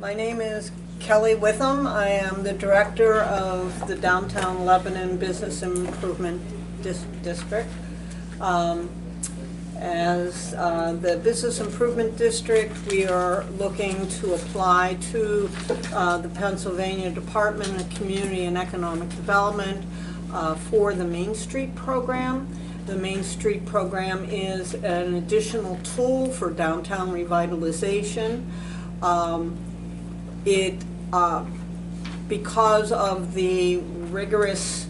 My name is Kelly Withum. I am the director of the Downtown Lebanon Business Improvement District. As the Business Improvement District, we are looking to apply to the Pennsylvania Department of Community and Economic Development for the Main Street program. The Main Street program is an additional tool for downtown revitalization. Because of the rigorous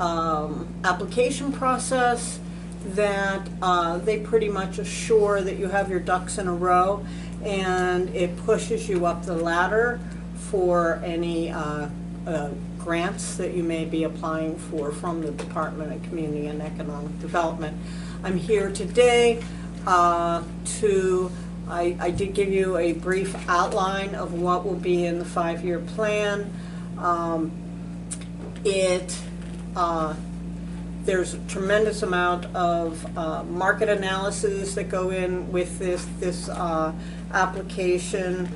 application process, that they pretty much assure that you have your ducks in a row, and it pushes you up the ladder for any grants that you may be applying for from the Department of Community and Economic Development. I'm here today I did give you a brief outline of what will be in the 5-year plan. There's a tremendous amount of market analysis that go in with this application.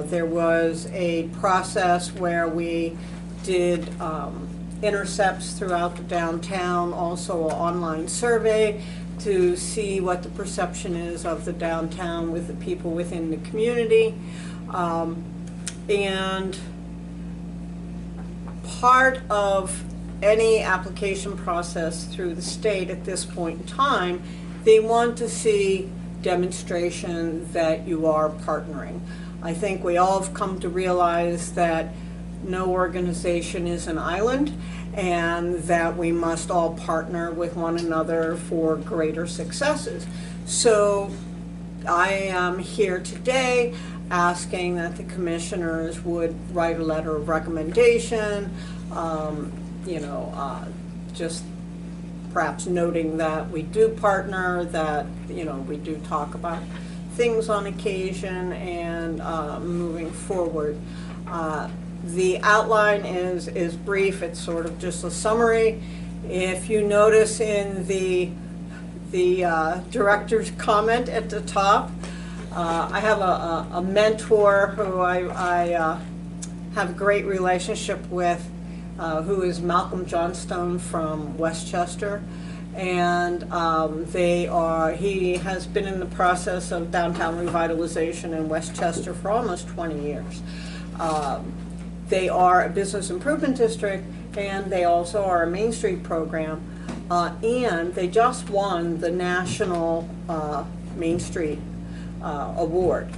There was a process where we did intercepts throughout the downtown, also an online survey to see what the perception is of the downtown with the people within the community. And part of any application process through the state at this point in time, they want to see demonstration that you are partnering. I think we all have come to realize that no organization is an island, and that we must all partner with one another for greater successes. So I am here today asking that the commissioners would write a letter of recommendation, just perhaps noting that we do partner, that we do talk about things on occasion, and moving forward. The outline is brief. It's sort of just a summary. If you notice in the director's comment at the top, I have a mentor who I have a great relationship with, who is Malcolm Johnstone from Westchester, and he has been in the process of downtown revitalization in Westchester for almost 20 years. They are a business improvement district, and they also are a Main Street program, and they just won the National Main Street Award.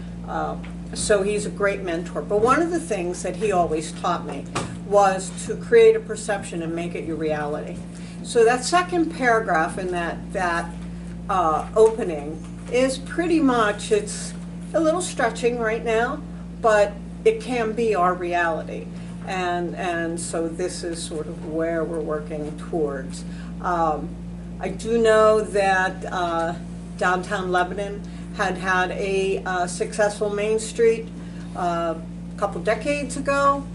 So he's a great mentor. But one of the things that he always taught me was to create a perception and make it your reality. So that second paragraph in that opening is pretty much, it's a little stretching right now, but it can be our reality, and so this is sort of where we're working towards. I do know that downtown Lebanon had a successful Main Street a couple decades ago.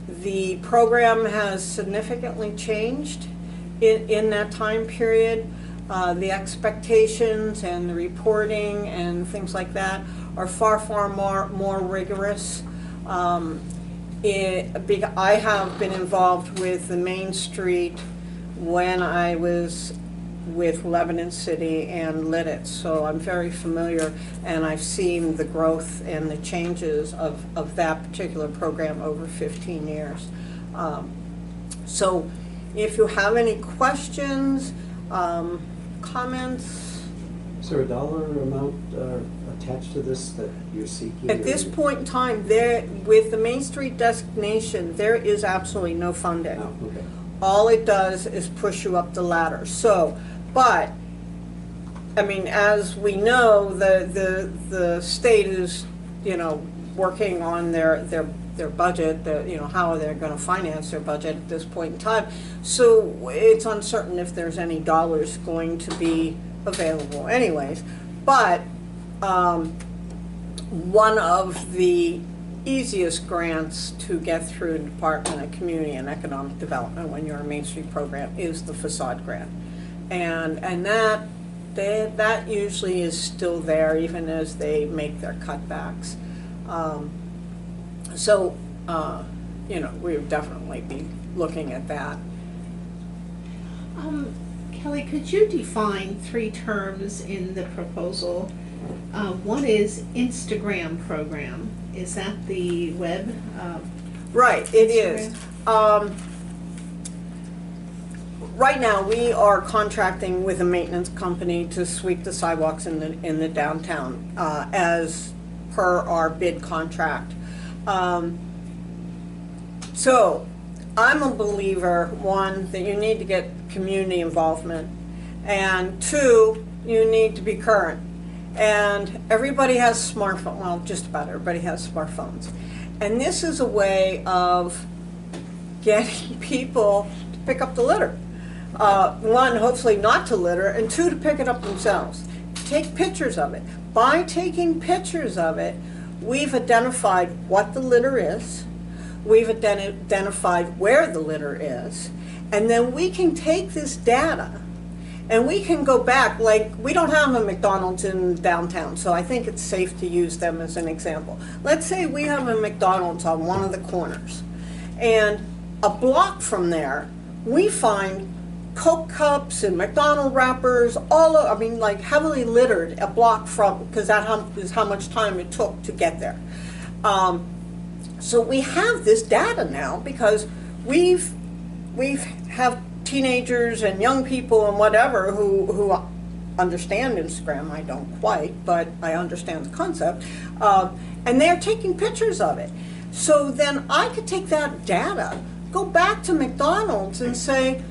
The program has significantly changed in that time period. The expectations and the reporting and things like that are far more rigorous. I have been involved with the Main Street when I was with Lebanon City and Litz, so I'm very familiar, and I've seen the growth and the changes of that particular program over 15 years. So if you have any questions, comments. Is there a dollar amount attached to this that you're seeking? At this point in time, with the Main Street designation, there is absolutely no funding. Oh, okay. All it does is push you up the ladder. So, but, I mean, as we know, the state is, working on their budget, how they're going to finance their budget at this point in time. So it's uncertain if there's any dollars going to be available anyways. But one of the easiest grants to get through the Department of Community and Economic Development when you're a Main Street program is the facade grant. And that usually is still there even as they make their cutbacks. So, you know, we would definitely be looking at that. Kelly, could you define 3 terms in the proposal? One is Instagram program. Is that the web? Right, it is. Right now, we are contracting with a maintenance company to sweep the sidewalks in the downtown, as per our bid contract. So, I'm a believer, 1, that you need to get community involvement, and 2, you need to be current. And everybody has smartphones, well, just about everybody has smartphones. And this is a way of getting people to pick up the litter. 1, hopefully not to litter, and 2, to pick it up themselves. Take pictures of it. By taking pictures of it, we've identified what the litter is, we've identified where the litter is, and then we can take this data and we can go back. Like, we don't have a McDonald's in downtown, so I think it's safe to use them as an example. Let's say we have a McDonald's on one of the corners, and a block from there, we find Coke cups and McDonald's wrappers, I mean, like, heavily littered a block from, because that is how much time it took to get there. So we have this data now because we have teenagers and young people and whatever who understand Instagram. I don't quite, but I understand the concept. And they're taking pictures of it. So then I could take that data, go back to McDonald's and say,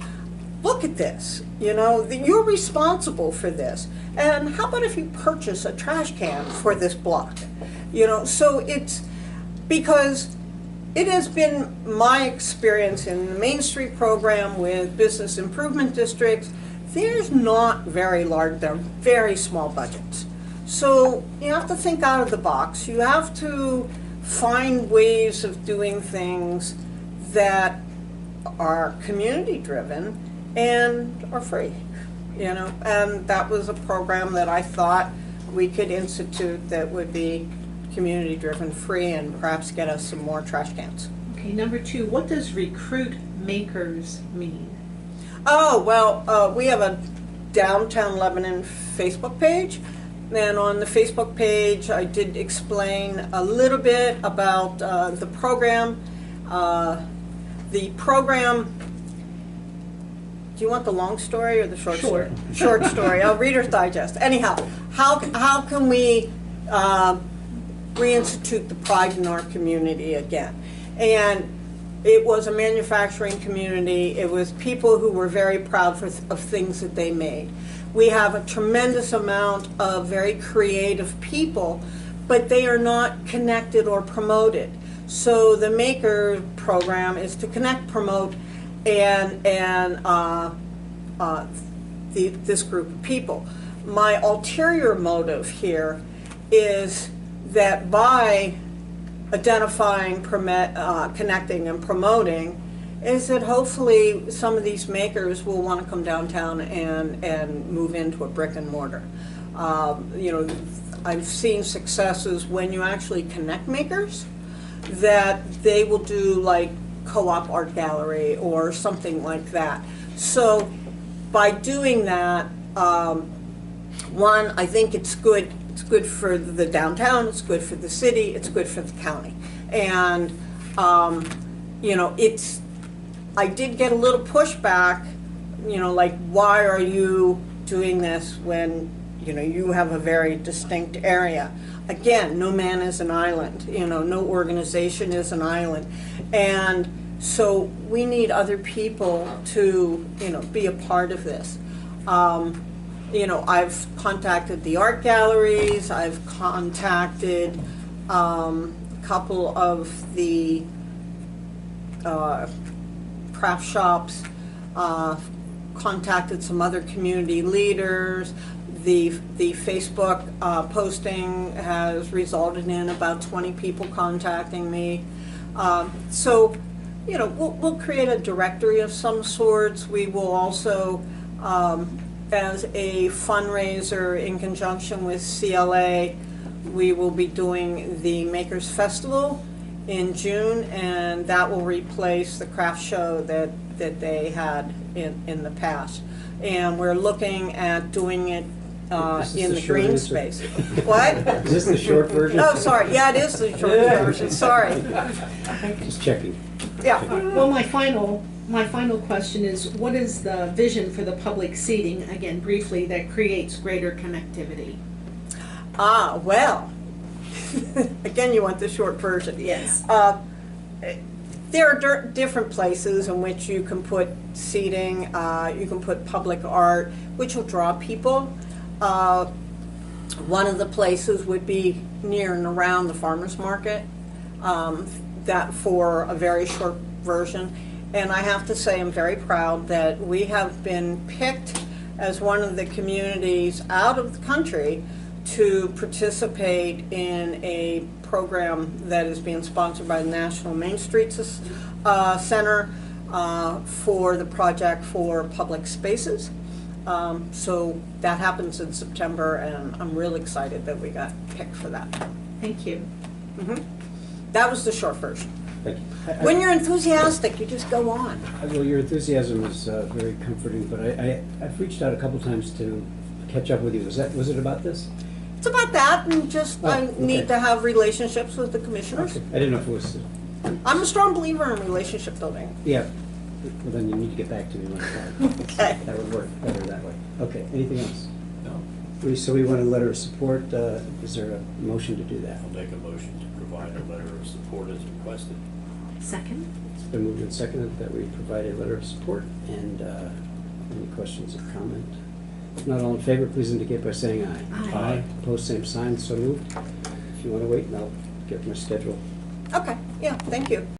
look at this, you know, you're responsible for this. And how about if you purchase a trash can for this block? You know, so it's because it has been my experience in the Main Street program with business improvement districts, there's not very large, they're very small budgets. So you have to think out of the box. You have to find ways of doing things that are community driven and are free, you know. And that was a program that I thought we could institute that would be community driven, free, and perhaps get us some more trash cans. Okay, number 2, what does recruit makers mean? Oh, well, we have a Downtown Lebanon Facebook page, and on the Facebook page I did explain a little bit about the program. The program, do you want the long story or the short story? Short story. Oh, Reader's Digest. Anyhow, how can we reinstitute the pride in our community again? And it was a manufacturing community. It was people who were very proud of things that they made. We have a tremendous amount of very creative people, but they are not connected or promoted. So the Maker program is to connect, promote, and this group of people. My ulterior motive here is that by identifying, connecting, and promoting, is that hopefully some of these makers will want to come downtown and move into a brick and mortar. You know, I've seen successes when you actually connect makers, that they will do like co-op art gallery or something like that. So by doing that, 1, I think it's good. It's good for the downtown, it's good for the city, it's good for the county. And, you know, I did get a little pushback, you know, like, why are you doing this when, you know, you have a very distinct area? Again, no man is an island, you know, no organization is an island. And so we need other people to, you know, be a part of this. You know, I've contacted the art galleries, I've contacted a couple of the craft shops, contacted some other community leaders. The Facebook posting has resulted in about 20 people contacting me. So, you know, we'll create a directory of some sorts. We will also, as a fundraiser in conjunction with CLA, we will be doing the Makers Festival in June, and that will replace the craft show that they had in the past. And we're looking at doing it Is this in the the short green answer? space. What? Is this the short version? Oh, sorry, yeah, it is the short version, sorry. Just checking. Yeah, Well, my final question is, what is the vision for the public seating, again briefly, that creates greater connectivity? well, again, you want the short version. Yes. There are different places in which you can put seating, you can put public art, which will draw people. One of the places would be near and around the farmer's market, that for a very short version. And I have to say, I'm very proud that we have been picked as one of the communities out of the country to participate in a program that is being sponsored by the National Main Streets Center for the project for public spaces. So that happens in September, and I'm really excited that we got picked for that. Thank you. That was the short version. Thank you. When you're enthusiastic, you just go on. Well, your enthusiasm is very comforting, but I've reached out a couple times to catch up with you. Was it about this? It's about that, and just Oh, I okay. need to have relationships with the commissioners. Okay. I didn't know if it was. I'm a strong believer in relationship building. Yeah. Well, then you need to get back to me when it's done. Okay. That would work better that way. Okay. Anything else? No. So we want a letter of support. Is there a motion to do that? I'll make a motion to provide a letter of support as requested. Second? It's been moved and seconded that we provide a letter of support. And any questions or comment? If not, all in favor, please indicate by saying aye. Aye. Aye. Opposed, same sign. So moved. If you want to wait, I'll get my schedule. Okay, yeah, thank you.